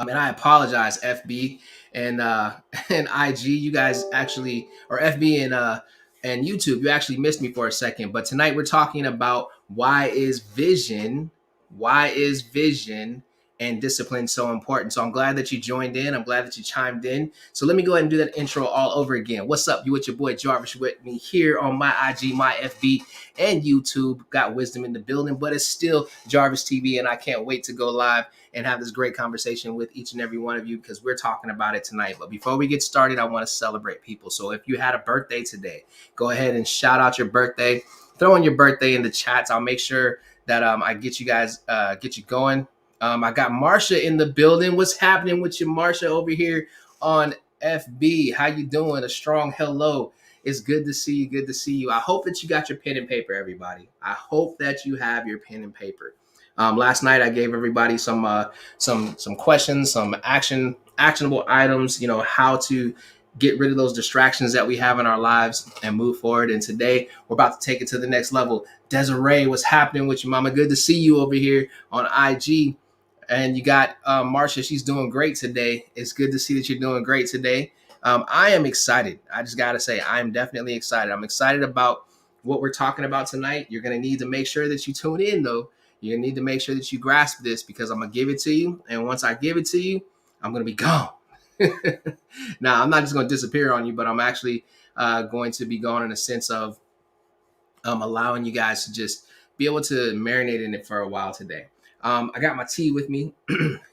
And I apologize, FB and and IG. You guys actually, or FB and YouTube, you actually missed me for a second. But tonight we're talking about why is vision and discipline so important. So I'm glad that you joined in. I'm glad that you chimed in. So let me go ahead and do that intro all over again. What's up? You with your boy Jarvis with me here on my IG, my FB, and YouTube. Got wisdom in the building, but it's still Jarvis TV, and I can't wait to go live and have this great conversation with each and every one of you because we're talking about it tonight. But before we get started, I want to celebrate people. So if you had a birthday today, go ahead and shout out your birthday. Throw in your birthday in the chats. I'll make sure that I get you guys, get you going. I got Marsha in the building. What's happening with you, Marsha, over here on FB? How you doing? A strong hello. It's good to see you. Good to see you. I hope that you got your pen and paper, everybody. I hope that you have your pen and paper. Last night I gave everybody some questions, some actionable items. You know, how to get rid of those distractions that we have in our lives and move forward. And today we're about to take it to the next level. Desiree, what's happening with you, mama? Good to see you over here on IG. And you got Marsha. She's doing great today. It's good to see that you're doing great today. I am excited. I just got to say, I'm definitely excited. I'm excited about what we're talking about tonight. You're going to need to make sure that you tune in, though. You need to make sure that you grasp this because I'm going to give it to you. And once I give it to you, I'm going to be gone. Now, I'm not just going to disappear on you, but I'm actually going to be gone in a sense of allowing you guys to just be able to marinate in it for a while today. I got my tea with me.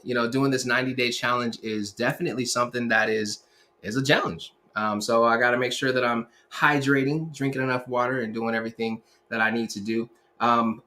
You know, doing this 90-day challenge is definitely something that is a challenge. So I got to make sure that I'm hydrating, drinking enough water, and doing everything that I need to do.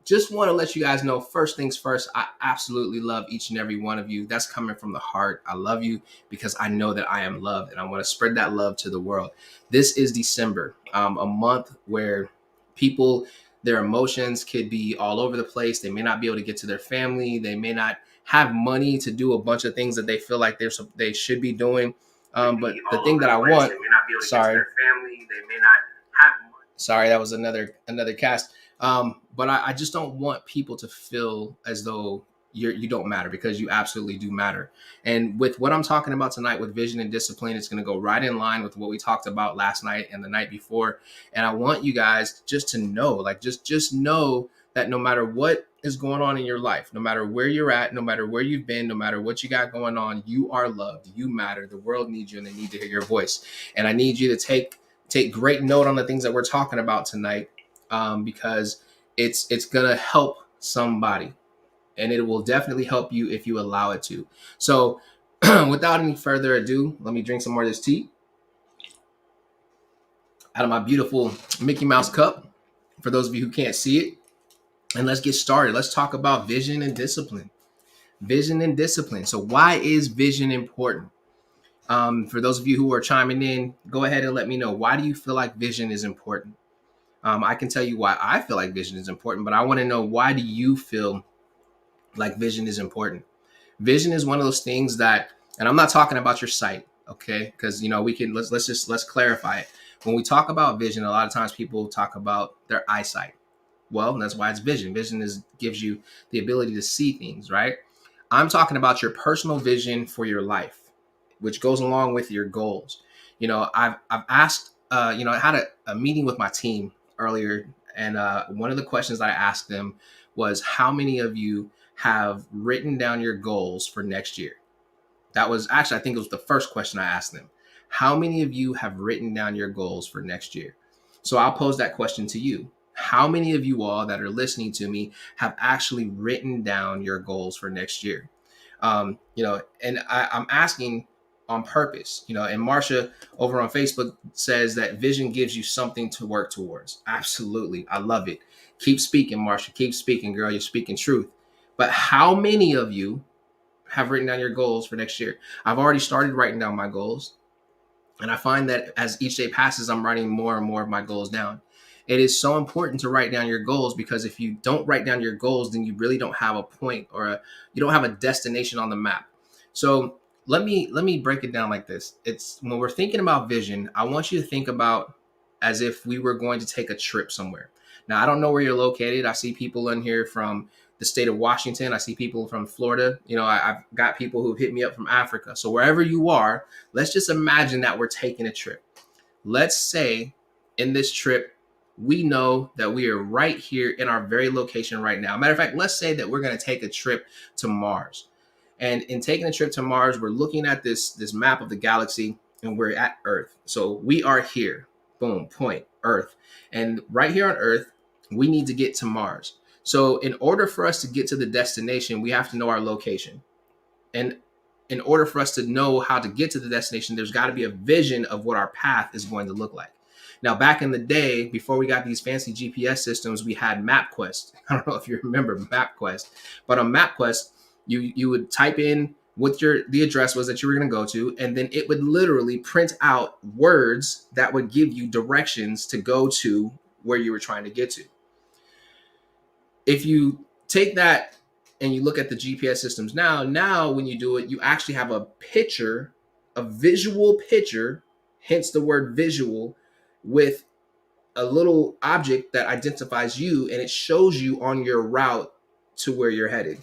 Just want to let you guys know, first things first, I absolutely love each and every one of you. That's coming from the heart. I love you because I know that I am loved, and I want to spread that love to the world. This is December, a month where people, their emotions could be all over the place. They may not be able to get to their family. They may not have money to do a bunch of things that they feel like they should be doing. But the thing that I want, sorry, sorry, that was another cast. But I just don't want people to feel as though you don't matter, because you absolutely do matter. And with what I'm talking about tonight with vision and discipline, it's going to go right in line with what we talked about last night and the night before. And I want you guys just to know, like, just know that no matter what is going on in your life, no matter where you're at, no matter where you've been, no matter what you got going on, you are loved, you matter. The world needs you, and they need to hear your voice. And I need you to take great note on the things that we're talking about tonight, because it's gonna help somebody, and it will definitely help you if you allow it to. So without any further ado, let me drink some more of this tea out of my beautiful Mickey Mouse cup, for those of you who can't see it. And let's get started. Let's talk about vision and discipline. Vision and discipline. So why is vision important? For those of you who are chiming in, go ahead and let me know, why do you feel like vision is important? I can tell you why I feel like vision is important, but I want to know, why do you feel like vision is important? Vision is one of those things that, and I'm not talking about your sight, okay? Because, you know, let's clarify it. When we talk about vision, a lot of times people talk about their eyesight. Well, that's why it's vision. Vision gives you the ability to see things, right? I'm talking about your personal vision for your life, which goes along with your goals. You know, I've asked, you know, I had a meeting with my team earlier, and one of the questions I asked them was, how many of you have written down your goals for next year? That was actually, I think it was the first question I asked them. How many of you have written down your goals for next year? So I'll pose that question to you. How many of you all that are listening to me have actually written down your goals for next year? You know, and I'm asking on purpose, you know, and Marsha over on Facebook says that vision gives you something to work towards. Absolutely. I love it. Keep speaking, Marsha. Keep speaking, girl. You're speaking truth. But how many of you have written down your goals for next year? I've already started writing down my goals. And I find that as each day passes, I'm writing more and more of my goals down. It is so important to write down your goals, because if you don't write down your goals, then you really don't have a point, or you don't have a destination on the map. So let me break it down like this. It's, when we're thinking about vision, I want you to think about as if we were going to take a trip somewhere. Now, I don't know where you're located. I see people in here from the state of Washington. I see people from Florida. I've got people who've hit me up from Africa. So wherever you are, let's just imagine that we're taking a trip. Let's say in this trip, we know that we are right here in our very location right now. Matter of fact, let's say that we're going to take a trip to Mars. And in taking a trip to Mars, we're looking at this map of the galaxy, and we're at Earth. So we are here. Boom, point, Earth. And right here on Earth, we need to get to Mars. So in order for us to get to the destination, we have to know our location. And in order for us to know how to get to the destination, there's got to be a vision of what our path is going to look like. Now, back in the day, before we got these fancy GPS systems, we had MapQuest. I don't know if you remember MapQuest, but on MapQuest, you would type in what the address was that you were going to go to, and then it would literally print out words that would give you directions to go to where you were trying to get to. If you take that and you look at the GPS systems now when you do it, you actually have a picture, a visual picture, hence the word visual, with a little object that identifies you, and it shows you on your route to where you're headed.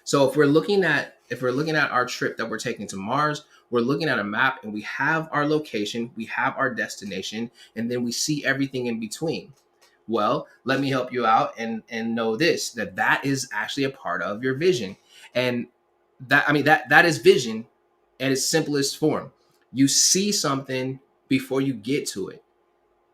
So if we're looking at our trip that we're taking to Mars, we're looking at a map and we have our location, we have our destination, and then we see everything in between. Well, let me help you out and know this, that is actually a part of your vision. And that is vision at its simplest form. You see something before you get to it.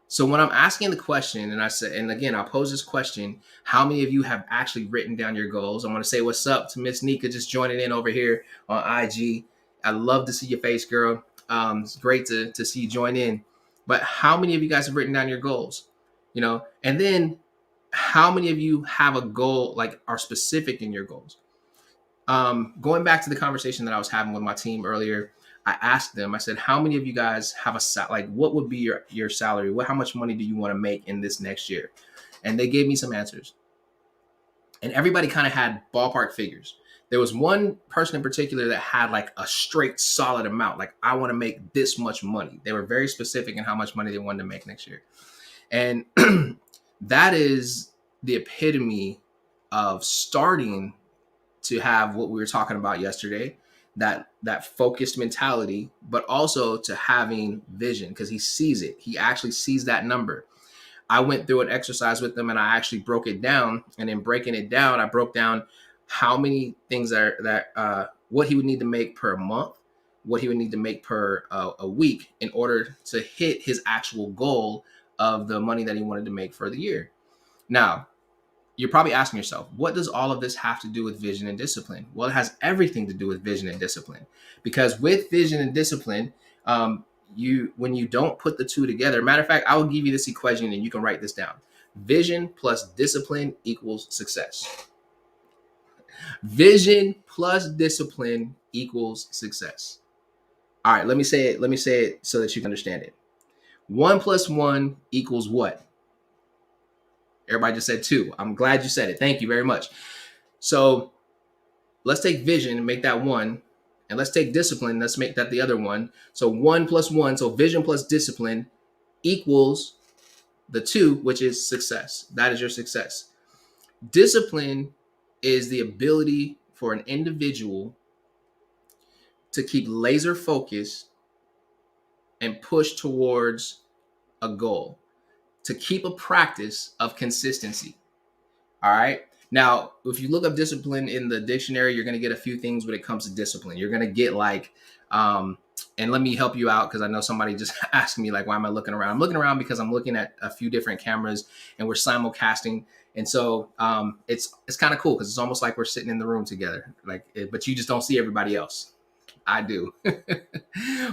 So when I'm asking the question, and again, I'll pose this question, how many of you have actually written down your goals? I want to say what's up to Miss Nika, just joining in over here on IG. I love to see your face, girl. It's great to see you join in. But how many of you guys have written down your goals? And then how many of you have a goal, like are specific in your goals? Going back to the conversation that I was having with my team earlier, I asked them, I said, how many of you guys have what would be your salary? How much money do you want to make in this next year? And they gave me some answers. And everybody kind of had ballpark figures. There was one person in particular that had like a straight solid amount. Like, I want to make this much money. They were very specific in how much money they wanted to make next year. And that is the epitome of starting to have what we were talking about yesterday, that focused mentality, but also to having vision, because he sees it. He actually sees that number. I went through an exercise with them and I actually broke it down. And in breaking it down, I broke down how many things what he would need to make per month, what he would need to make per a week in order to hit his actual goal of the money that he wanted to make for the year. Now, you're probably asking yourself, what does all of this have to do with vision and discipline? Well, it has everything to do with vision and discipline, because with vision and discipline, when you don't put the two together, matter of fact, I will give you this equation and you can write this down. Vision plus discipline equals success. Vision plus discipline equals success. All right, let me say it so that you can understand it. 1 + 1 equals what? Everybody just said 2. I'm glad you said it. Thank you very much. So let's take vision and make that 1. And let's take discipline. Let's make that the other 1. So 1 + 1. So vision plus discipline equals the 2, which is success. That is your success. Discipline is the ability for an individual to keep laser focused and push towards a goal, to keep a practice of consistency. All right. Now, if you look up discipline in the dictionary, you're going to get a few things when it comes to discipline. You're going to get and let me help you out, because I know somebody just asked me, like, why am I looking around? I'm looking around because I'm looking at a few different cameras and we're simulcasting. And so it's kind of cool because it's almost like we're sitting in the room together, but you just don't see everybody else. I do.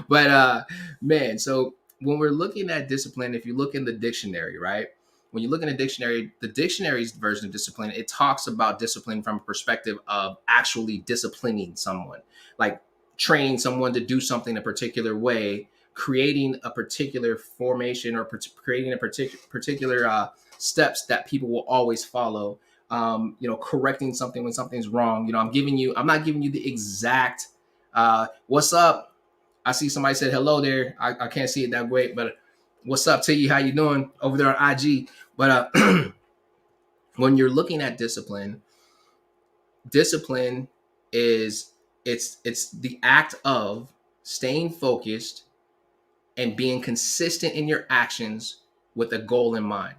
But man, so when we're looking at discipline, if you look in the dictionary, right? When you look in a dictionary, the dictionary's version of discipline, it talks about discipline from a perspective of actually disciplining someone, like training someone to do something a particular way, creating a particular formation, or creating a particular steps that people will always follow. Correcting something when something's wrong. I'm not giving you the exact what's up. I see somebody said hello there. I can't see it that great, but what's up to you? How you doing over there on IG? But when you're looking at discipline, Discipline is it's the act of staying focused and being consistent in your actions with a goal in mind.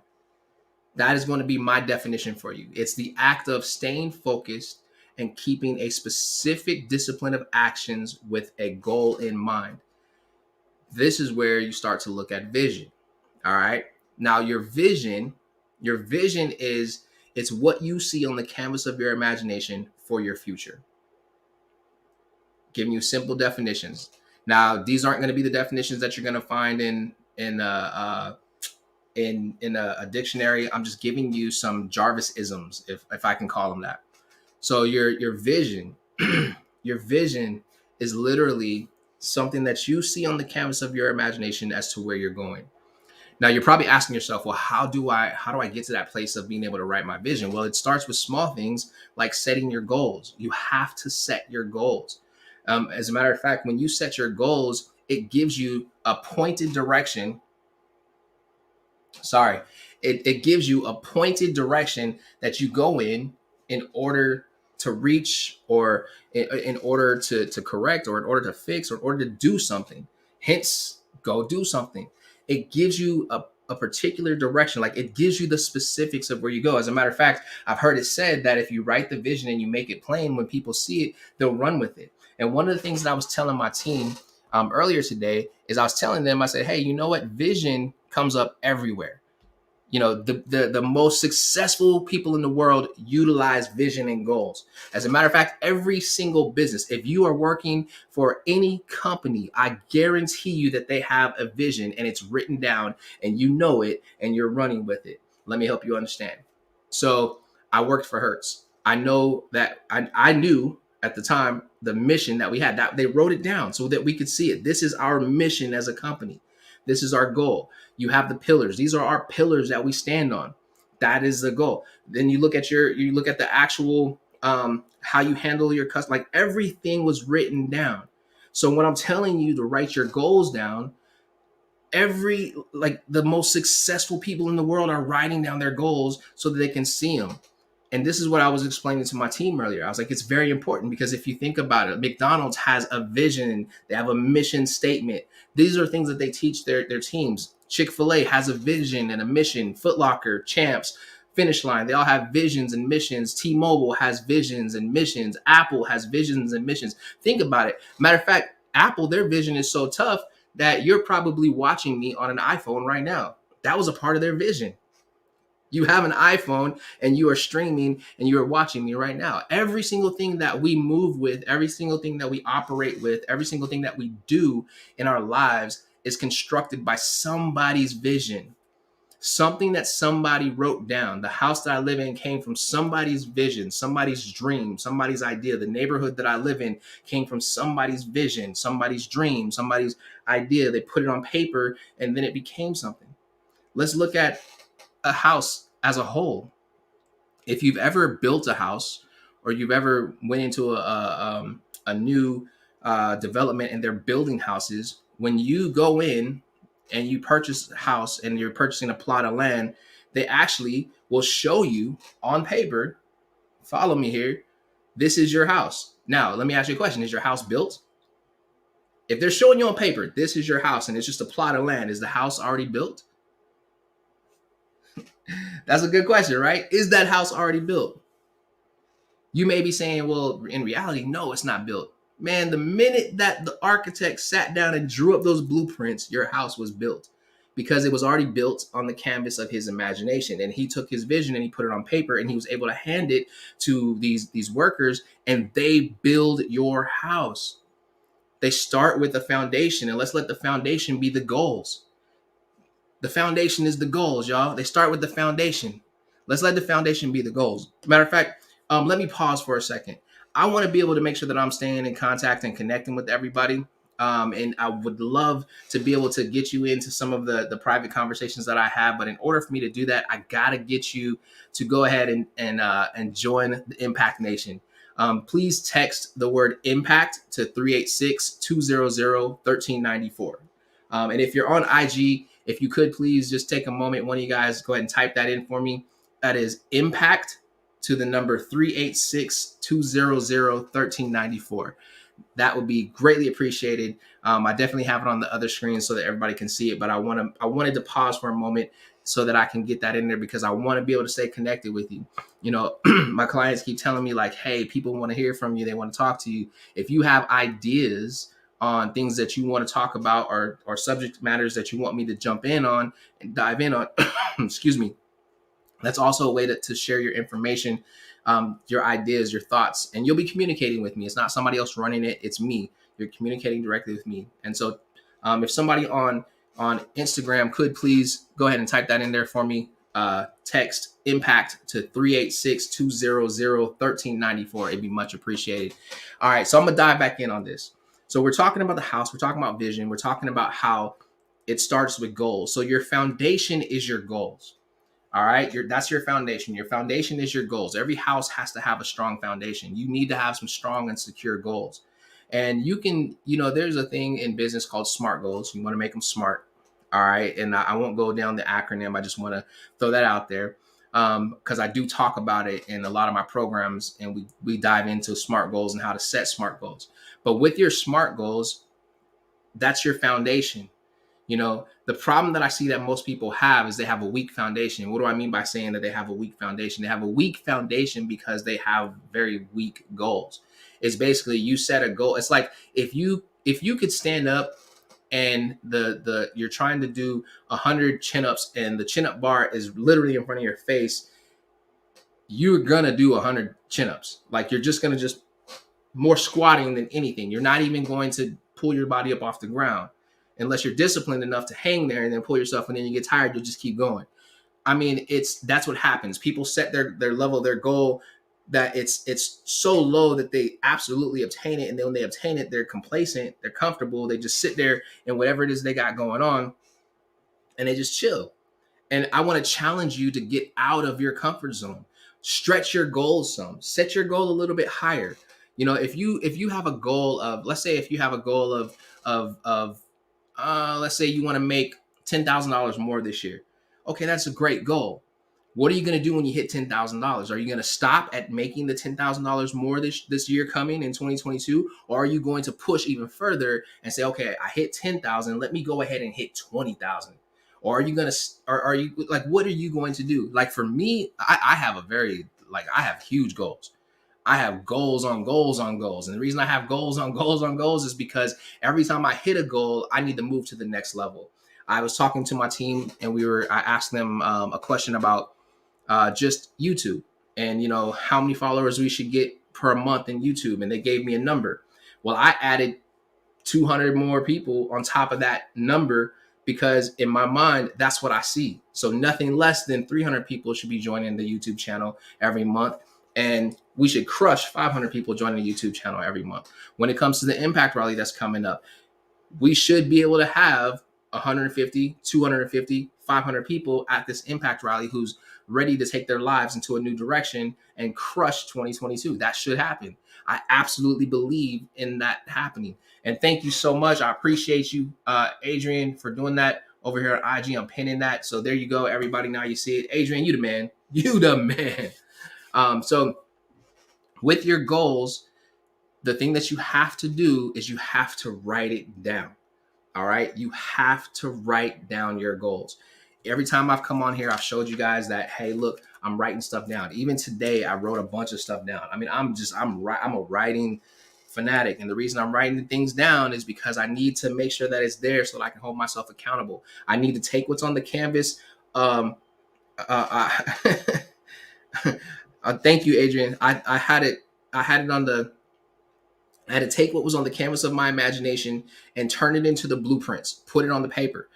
That is going to be my definition for you. It's the act of staying focused and keeping a specific discipline of actions with a goal in mind. This is where you start to look at vision. All right. Now your vision is it's what you see on the canvas of your imagination for your future. Giving you simple definitions. Now, these aren't going to be the definitions that you're going to find in a dictionary. I'm just giving you some Jarvis isms, if I can call them that. So your vision, your vision is literally something that you see on the canvas of your imagination as to where you're going. Now you're probably asking yourself, well, how do I get to that place of being able to write my vision? Well, it starts with small things like setting your goals. You have to set your goals. As a matter of fact, when you set your goals, it gives you a pointed direction. Sorry, it gives you a pointed direction that you go in order to reach, or in order to correct, or in order to fix, or in order to do something. Hence, go do something. It gives you a particular direction. Like, it gives you the specifics of where you go. As a matter of fact, I've heard it said that if you write the vision and you make it plain, when people see it, they'll run with it. And one of the things that I was telling my team earlier today is I was telling them, I said, hey, you know what? Vision comes up everywhere. You know, the most successful people in the world utilize vision and goals. As a matter of fact, every single business, if you are working for any company, I guarantee you that they have a vision and it's written down and you know it and you're running with it. Let me help you understand. So I worked for Hertz. I know that I knew at the time the mission that we had, that they wrote it down so that we could see it. This is our mission as a company. This is our goal. You have the pillars. These are our pillars that we stand on. That is the goal. Then you look at the actual how you handle your customer. Like, everything was written down. So when I'm telling you to write your goals down, the most successful people in the world are writing down their goals so that they can see them. And this is what I was explaining to my team earlier. I was like, it's very important, because if you think about it, McDonald's has a vision. They have a mission statement. These are things that they teach their teams. Chick-fil-A has a vision and a mission. Foot Locker, Champs, Finish Line, they all have visions and missions. T-Mobile has visions and missions. Apple has visions and missions. Think about it. Matter of fact, Apple, their vision is so tough that you're probably watching me on an iPhone right now. That was a part of their vision. You have an iPhone and you are streaming and you are watching me right now. Every single thing that we move with, every single thing that we operate with, every single thing that we do in our lives is constructed by somebody's vision. Something that somebody wrote down. The house that I live in came from somebody's vision, somebody's dream, somebody's idea. The neighborhood that I live in came from somebody's vision, somebody's dream, somebody's idea. They put it on paper and then it became something. Let's look at a house as a whole. If you've ever built a house, or you've ever went into a new development and they're building houses, when you go in and you purchase a house and you're purchasing a plot of land, they actually will show you on paper, follow me here, this is your house. Now, let me ask you a question. Is your house built? If they're showing you on paper, this is your house, and it's just a plot of land, is the house already built? That's a good question, right? Is that house already built? You may be saying, well, in reality, no, it's not built. Man, the minute that the architect sat down and drew up those blueprints, your house was built, because it was already built on the canvas of his imagination. And he took his vision and he put it on paper, and he was able to hand it to these workers, and they build your house. They start with the foundation, and let's let the foundation be the goals. The foundation is the goals, y'all. They start with the foundation. Let's let the foundation be the goals. Matter of fact, let me pause for a second. I want to be able to make sure that I'm staying in contact and connecting with everybody. And I would love to be able to get you into some of the private conversations that I have. But in order for me to do that, I got to get you to go ahead and join the Impact Nation. Please text the word impact to 386-200-1394. And if you're on IG, if you could please just take a moment, one of you guys go ahead and type that in for me. That is impact to the number 386-200-1394. That would be greatly appreciated. I definitely have it on the other screen so that everybody can see it, but I wanted to pause for a moment so that I can get that in there because I want to be able to stay connected with you. You know, my clients keep telling me like, hey, people want to hear from you. They want to talk to you. If you have ideas on things that you want to talk about or subject matters that you want me to jump in on and dive in on, excuse me, that's also a way to share your information, your ideas, your thoughts, and you'll be communicating with me. It's not somebody else running it. It's me. You're communicating directly with me. And so if somebody on Instagram could please go ahead and type that in there for me, text impact to 386-200-1394. It'd be much appreciated. All right. So I'm going to dive back in on this. So we're talking about the house. We're talking about vision. We're talking about how it starts with goals. So your foundation is your goals. All right, that's your foundation. Your foundation is your goals. Every house has to have a strong foundation. You need to have some strong and secure goals. And you can, there's a thing in business called SMART goals. You want to make them smart. All right. And I won't go down the acronym. I just want to throw that out there because I do talk about it in a lot of my programs. And we dive into SMART goals and how to set SMART goals. But with your SMART goals, that's your foundation. The problem that I see that most people have is they have a weak foundation. What do I mean by saying that they have a weak foundation? They have a weak foundation because they have very weak goals. It's basically you set a goal. It's like if you could stand up and you're trying to do 100 chin-ups and the chin-up bar is literally in front of your face, you're gonna do 100 chin-ups. Like you're just gonna more squatting than anything. You're not even going to pull your body up off the ground. Unless you're disciplined enough to hang there and then pull yourself and then you get tired, you'll just keep going. I mean, that's what happens. People set their level, their goal that it's so low that they absolutely obtain it. And then when they obtain it, they're complacent, they're comfortable. They just sit there and whatever it is they got going on and they just chill. And I want to challenge you to get out of your comfort zone, stretch your goals some, set your goal a little bit higher. If you have a goal of, let's say if you have a goal of let's say you want to make $10,000 more this year. Okay, that's a great goal. What are you going to do when you hit $10,000? Are you going to stop at making the $10,000 more this year coming in 2022? Or are you going to push even further and say, okay, I hit 10,000, let me go ahead and hit 20,000? Or are you going to, are you like, what are you going to do? Like for me, I have I have huge goals. I have goals on goals on goals. And the reason I have goals on goals on goals is because every time I hit a goal, I need to move to the next level. I was talking to my team and I asked them a question about just YouTube and, how many followers we should get per month in YouTube. And they gave me a number. Well, I added 200 more people on top of that number because in my mind, that's what I see. So nothing less than 300 people should be joining the YouTube channel every month. And we should crush 500 people joining the YouTube channel every month. When it comes to the impact rally that's coming up, we should be able to have 150, 250, 500 people at this impact rally who's ready to take their lives into a new direction and crush 2022. That should happen. I absolutely believe in that happening. And thank you so much. I appreciate you, Adrian, for doing that over here on IG. I'm pinning that. So there you go, everybody. Now you see it. Adrian, you the man. You the man. So with your goals, the thing that you have to do is you have to write it down. All right. You have to write down your goals. Every time I've come on here, I've showed you guys that, hey, look, I'm writing stuff down. Even today, I wrote a bunch of stuff down. I mean, I'm a writing fanatic. And the reason I'm writing things down is because I need to make sure that it's there so that I can hold myself accountable. I need to take what's on the canvas. Thank you, Adrian. I had it on the, I had to take what was on the canvas of my imagination and turn it into the blueprints, put it on the paper.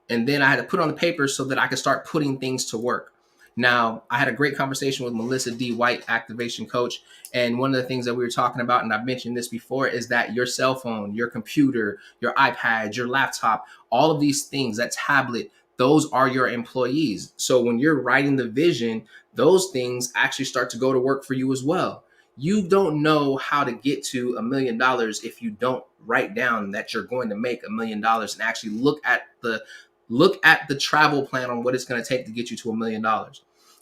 And then I had to put it on the paper so that I could start putting things to work. Now, I had a great conversation with Melissa D. White, activation coach. And one of the things that we were talking about, and I've mentioned this before, is that your cell phone, your computer, your iPad, your laptop, all of these things, that tablet, those are your employees. So when you're writing the vision, those things actually start to go to work for you as well. You don't know how to get to $1 million if you don't write down that you're going to make $1 million and actually look at the travel plan on what it's going to take to get you to $1 million.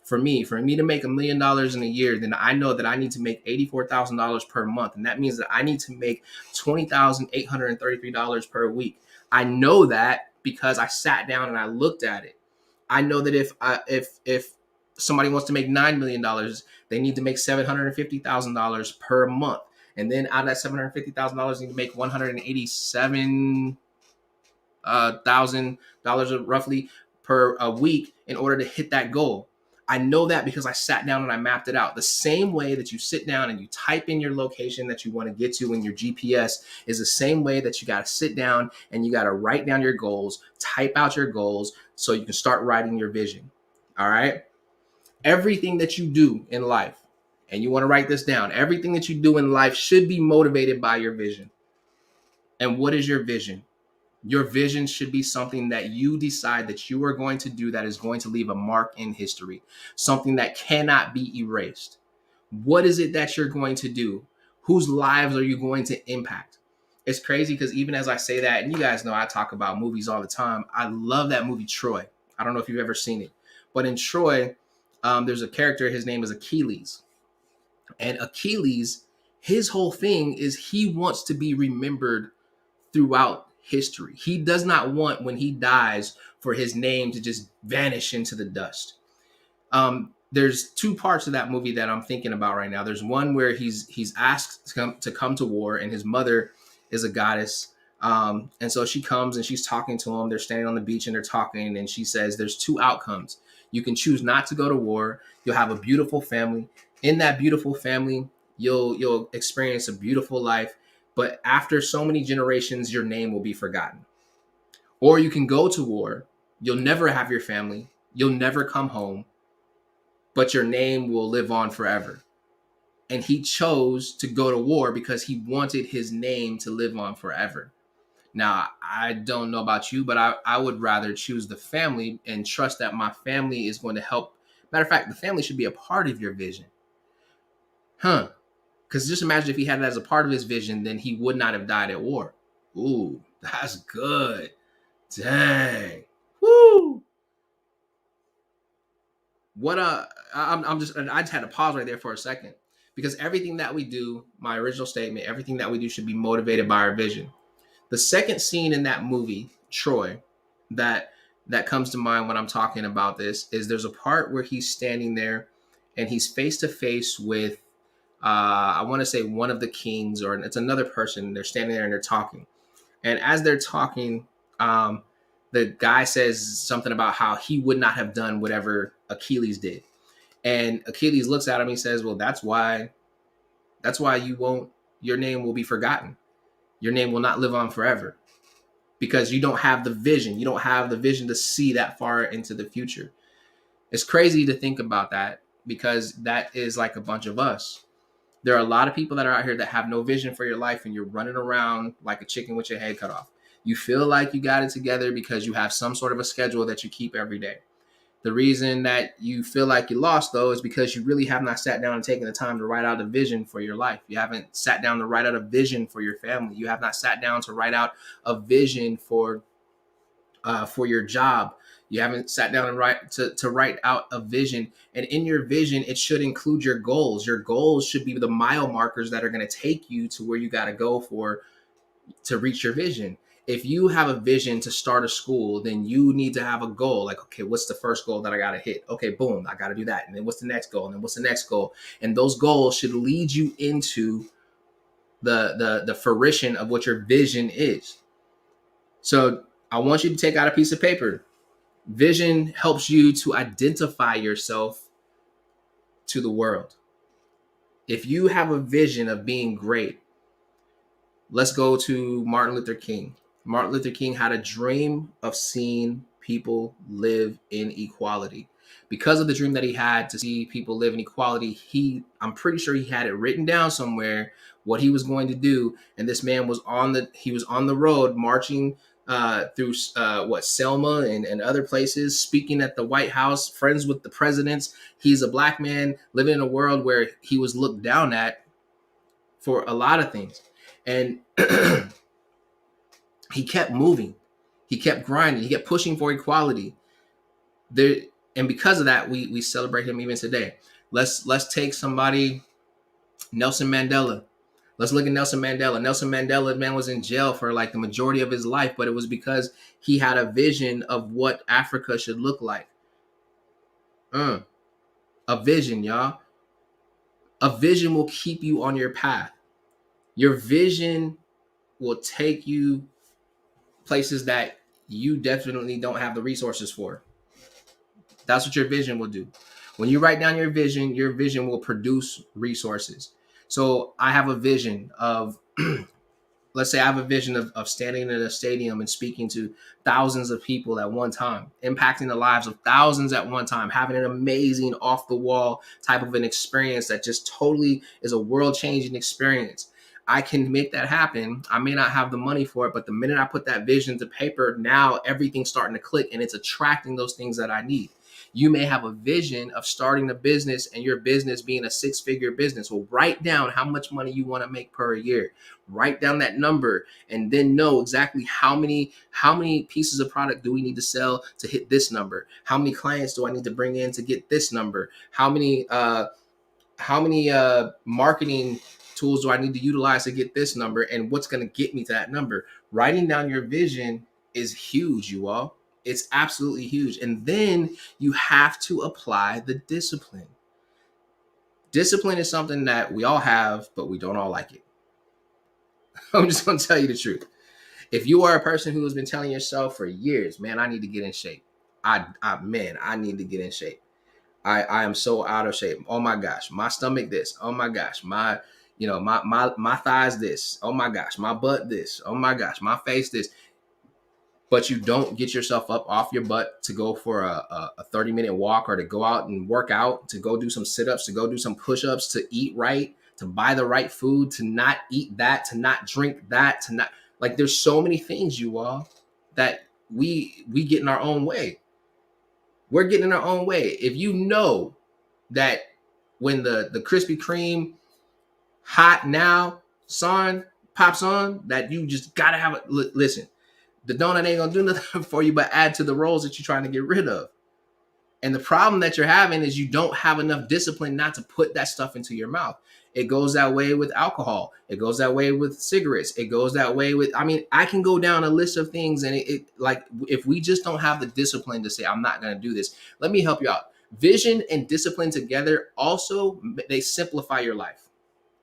For me to make $1 million in a year, then I know that I need to make $84,000 per month. And that means that I need to make $20,833 per week. I know that because I sat down and I looked at it. I know that if somebody wants to make $9 million, they need to make $750,000 per month, and then out of that $750,000, they need to make $187,000 roughly per a week in order to hit that goal. I know that because I sat down and I mapped it out. The same way that you sit down and you type in your location that you want to get to in your GPS is the same way that you got to sit down and you got to write down your goals, type out your goals so you can start writing your vision. All right. Everything that you do in life, and you want to write this down, everything that you do in life should be motivated by your vision. And what is your vision? Your vision should be something that you decide that you are going to do that is going to leave a mark in history, something that cannot be erased. What is it that you're going to do? Whose lives are you going to impact? It's crazy because even as I say that, and you guys know I talk about movies all the time, I love that movie Troy. I don't know if you've ever seen it, but in Troy, there's a character, his name is Achilles. And Achilles, his whole thing is he wants to be remembered throughout history. He does not want, when he dies, for his name to just vanish into the dust. There's two parts of that movie that I'm thinking about right now. There's one where he's asked to come to war, and his mother is a goddess. And so she comes and she's talking to him. They're standing on the beach and they're talking, and she says there's two outcomes. You can choose not to go to war. You'll have a beautiful family. In that beautiful family, you'll experience a beautiful life. But after so many generations, your name will be forgotten. Or you can go to war. You'll never have your family. You'll never come home. But your name will live on forever. And he chose to go to war because he wanted his name to live on forever. Now, I don't know about you, but I would rather choose the family and trust that my family is going to help. Matter of fact, the family should be a part of your vision. Huh? Because just imagine if he had it as a part of his vision, then he would not have died at war. Ooh, that's good. Dang. Woo. I just had to pause right there for a second, because everything that we do, my original statement, everything that we do should be motivated by our vision. The second scene in that movie, Troy, that comes to mind when I'm talking about this is there's a part where he's standing there and he's face to face with, I want to say one of the kings, or it's another person. They're standing there and they're talking. And as they're talking, the guy says something about how he would not have done whatever Achilles did. And Achilles looks at him and he says, well, that's why your name will be forgotten. Your name will not live on forever because you don't have the vision. You don't have the vision to see that far into the future. It's crazy to think about that, because that is like a bunch of us. There are a lot of people that are out here that have no vision for your life, and you're running around like a chicken with your head cut off. You feel like you got it together because you have some sort of a schedule that you keep every day. The reason that you feel like you lost, though, is because you really have not sat down and taken the time to write out a vision for your life. You haven't sat down to write out a vision for your family. You have not sat down to write out a vision for your job. You haven't sat down and write out a vision. And in your vision, it should include your goals. Your goals should be the mile markers that are going to take you to where you got to go to reach your vision. If you have a vision to start a school, then you need to have a goal. Like, okay, what's the first goal that I got to hit? Okay, boom, I got to do that. And then what's the next goal? And then what's the next goal? And those goals should lead you into the fruition of what your vision is. So I want you to take out a piece of paper. Vision helps you to identify yourself to the world. If you have a vision of being great, let's go to Martin Luther King. Martin Luther King had a dream of seeing people live in equality. Because of the dream that he had to see people live in equality, I'm pretty sure he had it written down somewhere what he was going to do. And this man was on the road marching through Selma and other places, speaking at the White House, friends with the presidents. He's a black man living in a world where he was looked down at for a lot of things. And he kept moving. He kept grinding. He kept pushing for equality. And because of that, we celebrate him even today. Let's take somebody, Nelson Mandela. Let's look at Nelson Mandela. Nelson Mandela, man, was in jail for like the majority of his life, but it was because he had a vision of what Africa should look like. A vision, y'all. A vision will keep you on your path. Your vision will take you places that you definitely don't have the resources for. That's what your vision will do. When you write down your vision will produce resources. So I have a vision of let's say I have a vision of standing in a stadium and speaking to thousands of people at one time, impacting the lives of thousands at one time, having an amazing off the wall type of an experience that just totally is a world changing experience. I can make that happen. I may not have the money for it, but the minute I put that vision to paper, now everything's starting to click and it's attracting those things that I need. You may have a vision of starting a business and your business being a six-figure business. Well, write down how much money you want to make per year. Write down that number and then know exactly how many pieces of product do we need to sell to hit this number? How many clients do I need to bring in to get this number? How many marketing tools do I need to utilize to get this number, and what's going to get me to that number? Writing down your vision is huge, you all. It's absolutely huge. And then you have to apply the discipline. Discipline is something that we all have, but we don't all like it. I'm just going to tell you the truth. If you are a person who has been telling yourself for years, man, I need to get in shape. I need to get in shape. I am so out of shape. Oh my gosh, my stomach this. Oh my gosh, my thighs this. Oh my gosh, my butt this. Oh my gosh, my face this. But you don't get yourself up off your butt to go for a 30-minute walk, or to go out and work out, to go do some sit-ups, to go do some push-ups, to eat right, to buy the right food, to not eat that, to not drink that, to not, like, there's so many things, you all, that we get in our own way. We're getting in our own way. If you know that when the Krispy Kreme hot now son pops on, that you just gotta have it. Listen, the donut ain't gonna do nothing for you but add to the rolls that you're trying to get rid of. And the problem that you're having is you don't have enough discipline not to put that stuff into your mouth. It goes that way with alcohol. It goes that way with cigarettes. It goes that way with, I mean, I can go down a list of things, and it like, if we just don't have the discipline to say, I'm not going to do this, let me help you out. Vision and discipline together also, they simplify your life.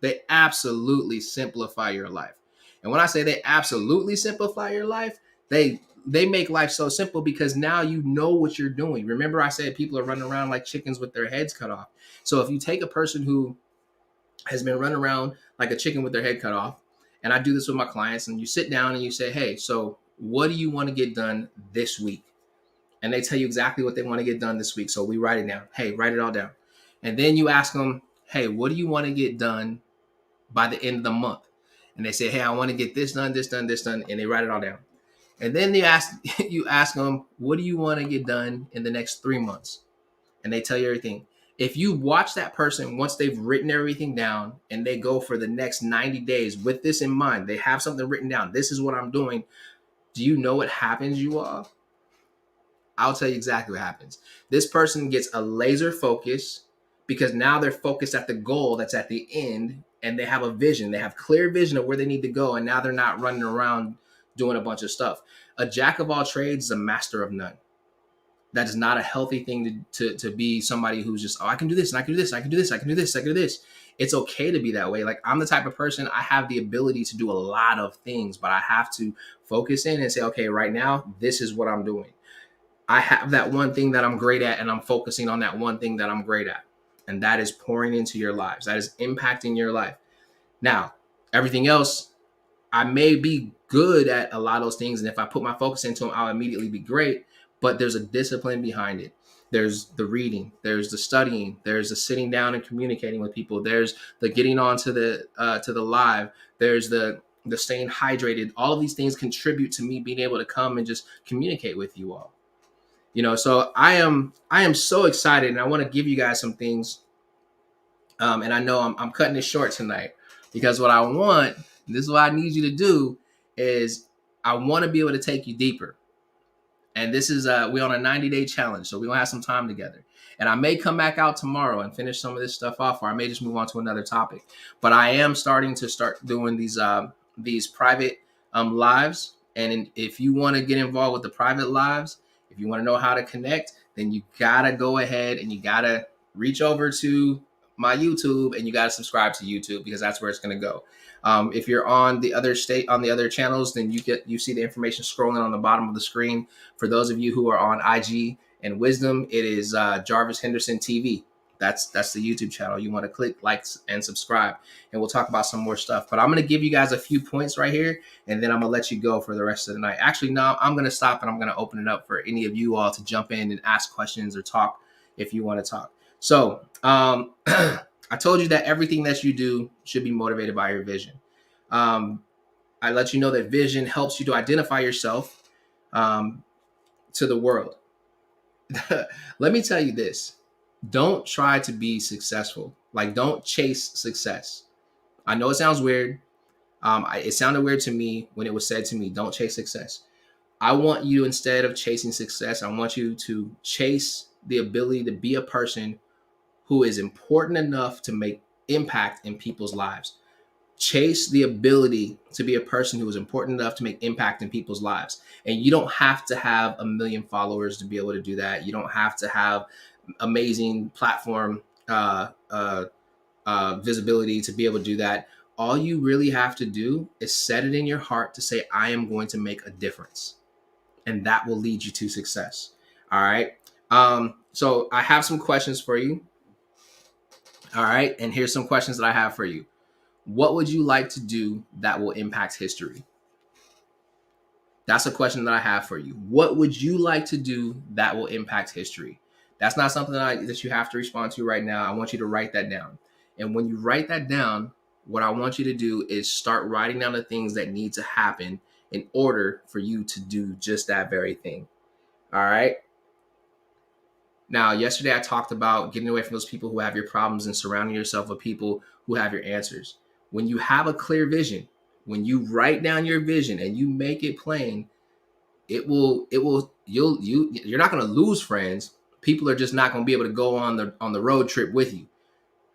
They absolutely simplify your life. And when I say they absolutely simplify your life, they make life so simple, because now you know what you're doing. Remember, I said people are running around like chickens with their heads cut off. So if you take a person who has been running around like a chicken with their head cut off, and I do this with my clients, and you sit down and you say, hey, so what do you want to get done this week? And they tell you exactly what they want to get done this week. So we write it down. Hey, write it all down. And then you ask them, hey, what do you want to get done by the end of the month? And they say, hey, I want to get this done, this done, this done. And they write it all down. And then you ask them, what do you want to get done in the next 3 months? And they tell you everything. If you watch that person, once they've written everything down and they go for the next 90 days with this in mind, they have something written down. This is what I'm doing. Do you know what happens, you all? I'll tell you exactly what happens. This person gets a laser focus, because now they're focused at the goal that's at the end, and they have a vision. They have clear vision of where they need to go, and now they're not running around doing a bunch of stuff. A jack of all trades is a master of none. That is not a healthy thing to be somebody who's just, oh, I can do this, and I can do this, I can do this, I can do this, I can do this. It's okay to be that way. Like, I'm the type of person, I have the ability to do a lot of things, but I have to focus in and say, okay, right now, this is what I'm doing. I have that one thing that I'm great at, and I'm focusing on that one thing that I'm great at. And that is pouring into your lives. That is impacting your life. Now, everything else, I may be good at a lot of those things, and if I put my focus into them, I'll immediately be great. But there's a discipline behind it. There's the reading, there's the studying, there's the sitting down and communicating with people, there's the getting on to the live, there's the staying hydrated. All of these things contribute to me being able to come and just communicate with you all. So I am so excited, and I want to give you guys some things. And I know I'm cutting this short tonight, because what I want, this is what I need you to do, is I want to be able to take you deeper. And this is we on a 90-day challenge, so we gonna have some time together. And I may come back out tomorrow and finish some of this stuff off, or I may just move on to another topic. But I am starting to start doing these private lives. And if you want to get involved with the private lives, if you want to know how to connect, then you gotta go ahead and you gotta reach over to my YouTube and you gotta subscribe to YouTube, because that's where it's gonna go. If you're on the other channels, then you see the information scrolling on the bottom of the screen. For those of you who are on IG and Wisdom, it is Jarvis Henderson TV. That's the YouTube channel. You want to click like and subscribe, and we'll talk about some more stuff. But I'm going to give you guys a few points right here, and then I'm going to let you go for the rest of the night. Actually, no, I'm going to stop and I'm going to open it up for any of you all to jump in and ask questions or talk if you want to talk. So I told you that everything that you do should be motivated by your vision. I let you know that vision helps you to identify yourself to the world. Let me tell you this. Don't try to be successful. Like, don't chase success. I know it sounds weird. It sounded weird to me when it was said to me, don't chase success. I want you, instead of chasing success, I want you to chase the ability to be a person who is important enough to make impact in people's lives. Chase the ability to be a person who is important enough to make impact in people's lives. And you don't have to have 1 million followers to be able to do that. You don't have to have amazing platform visibility to be able to do that. All you really have to do is set it in your heart to say, I am going to make a difference. And that will lead you to success. All right. So I have some questions for you. All right. And here's some questions that I have for you. What would you like to do that will impact history? That's a question that I have for you. What would you like to do that will impact history? That's not something that you have to respond to right now. I want you to write that down. And when you write that down, what I want you to do is start writing down the things that need to happen in order for you to do just that very thing. All right. Now, yesterday I talked about getting away from those people who have your problems and surrounding yourself with people who have your answers. When you have a clear vision, when you write down your vision and you make it plain, you're not going to lose friends. People are just not going to be able to go on the road trip with you.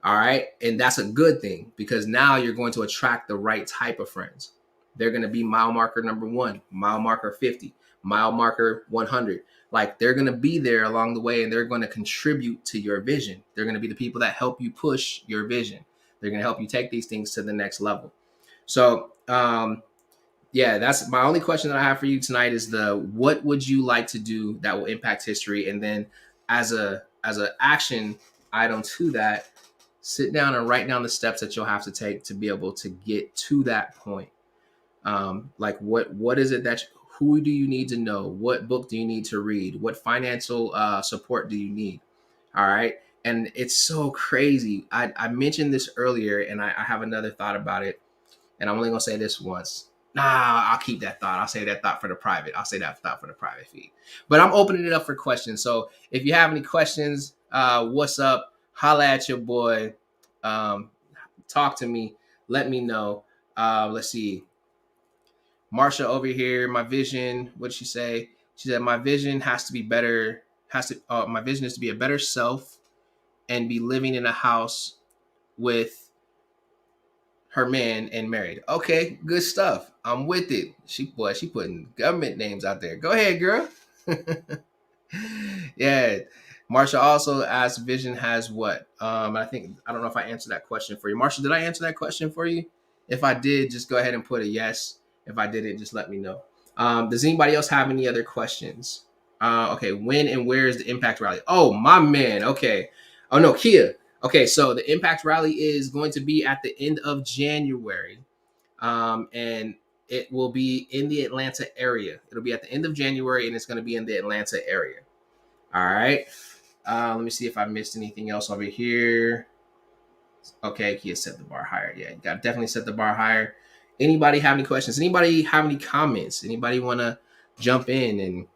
All right. And that's a good thing, because now you're going to attract the right type of friends. They're going to be mile marker number 1, mile marker 50, mile marker 100. Like, they're going to be there along the way, and they're going to contribute to your vision. They're going to be the people that help you push your vision. They're going to help you take these things to the next level. So, yeah, that's my only question that I have for you tonight is what would you like to do that will impact history? And then as a action item to that, sit down and write down the steps that you'll have to take to be able to get to that point. Like, what is it who do you need to know? What book do you need to read? What financial support do you need? All right. And it's so crazy. I mentioned this earlier, and I have another thought about it. And I'm only going to say this once. Nah, I'll keep that thought. I'll say that thought for the private. I'll say that thought for the private feed. But I'm opening it up for questions. So if you have any questions, what's up? Holla at your boy. Talk to me. Let me know. Let's see. Marsha over here, my vision, what'd she say? She said, my vision has to be better, my vision is to be a better self and be living in a house with her man and married. Okay, good stuff. I'm with it. She putting government names out there. Go ahead, girl. Yeah. Marsha also asked, vision has what? I don't know if I answered that question for you. Marsha, did I answer that question for you? If I did, just go ahead and put a yes. If I didn't, just let me know. Does anybody else have any other questions? Okay, when and where is the Impact Rally? Oh, my man. Okay. Oh, no, Kia. Okay, so the Impact Rally is going to be at the end of January. And it will be in the Atlanta area. It'll be at the end of January, and it's going to be in the Atlanta area. All right. Let me see if I missed anything else over here. Okay, Kia set the bar higher. Yeah, you got to definitely set the bar higher. Anybody have any questions? Anybody have any comments? Anybody want to jump in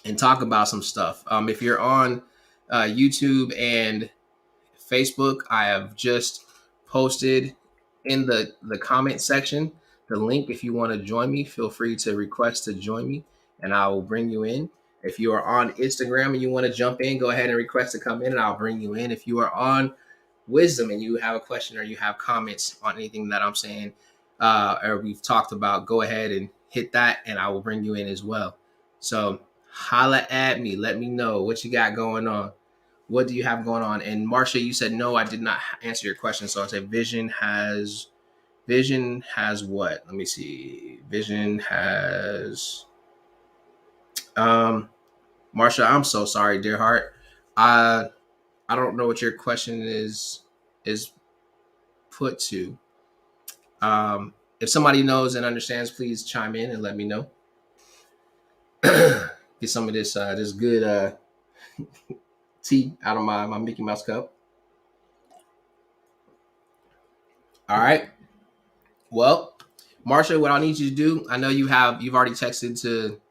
and talk about some stuff? If you're on YouTube and Facebook, I have just posted in the comment section the link. If you want to join me, feel free to request to join me. and I will bring you in. If you are on Instagram and you want to jump in, go ahead and request to come in, and I'll bring you in. If you are on Wisdom and you have a question or you have comments on anything that I'm saying or we've talked about, go ahead and hit that, and I will bring you in as well. So holla at me. Let me know what you got going on. What do you have going on? And Marsha, you said no, I did not answer your question. So I said Vision has what? Let me see. Vision has Marsha, I'm so sorry, dear heart. I don't know what your question is put to. If somebody knows and understands, please chime in and let me know. Get some of this good tea out of my Mickey Mouse cup. All right. Well, Marsha, what I need you to do, I know you've already texted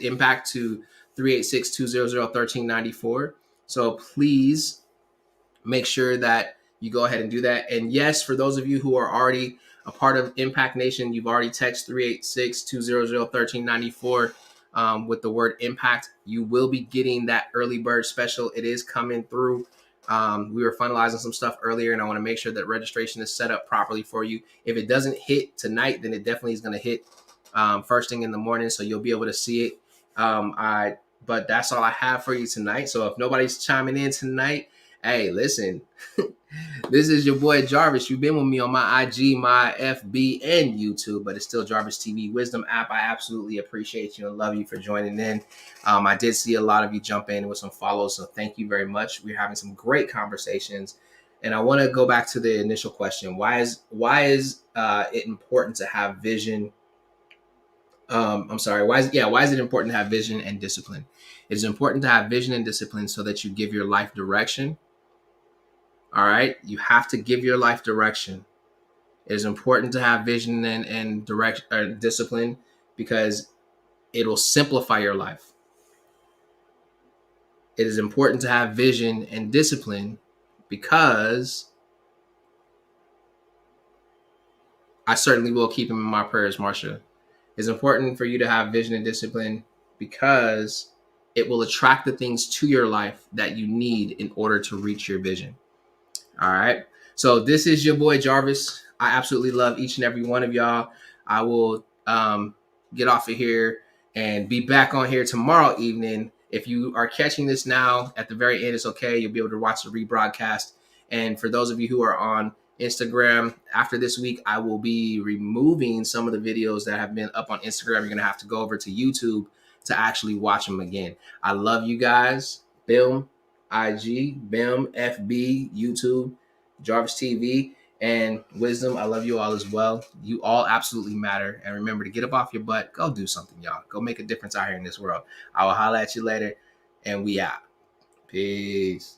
impact to 386-200-1394. So please make sure that you go ahead and do that. And yes, for those of you who are already a part of Impact Nation, you've already texted 386-200-1394 with the word impact. You will be getting that early bird special. It is coming through. We were finalizing some stuff earlier, and I want to make sure that registration is set up properly for you. If it doesn't hit tonight, then it definitely is going to hit first thing in the morning, so you'll be able to see it. But that's all I have for you tonight. So if nobody's chiming in tonight, hey, listen, this is your boy Jarvis. You've been with me on my IG, my FB, and YouTube, but it's still Jarvis TV Wisdom app. I absolutely appreciate you and love you for joining in. I did see a lot of you jump in with some follows, so thank you very much. We're having some great conversations. And I want to go back to the initial question. Why is it important to have vision? Why is it important to have vision and discipline? It is important to have vision and discipline so that you give your life direction. All right. You have to give your life direction. It is important to have vision and discipline because it will simplify your life. It is important to have vision and discipline because I certainly will keep him in my prayers, Marsha. It's important for you to have vision and discipline because it will attract the things to your life that you need in order to reach your vision. All right. So this is your boy Jarvis. I absolutely love each and every one of y'all. I will get off of here and be back on here tomorrow evening. If you are catching this now at the very end, it's okay. You'll be able to watch the rebroadcast. And for those of you who are on Instagram, after this week, I will be removing some of the videos that have been up on Instagram. You're going to have to go over to YouTube to actually watch them again. I love you guys. BIM, IG, BIM, FB, YouTube, Jarvis TV, and Wisdom. I love you all as well. You all absolutely matter. And remember to get up off your butt. Go do something, y'all. Go make a difference out here in this world. I will holler at you later, and we out. Peace.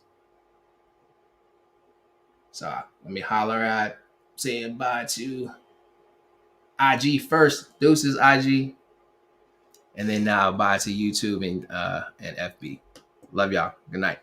So let me holler at saying bye to IG first. Deuces IG. And then now bye to YouTube and FB. Love y'all. Good night.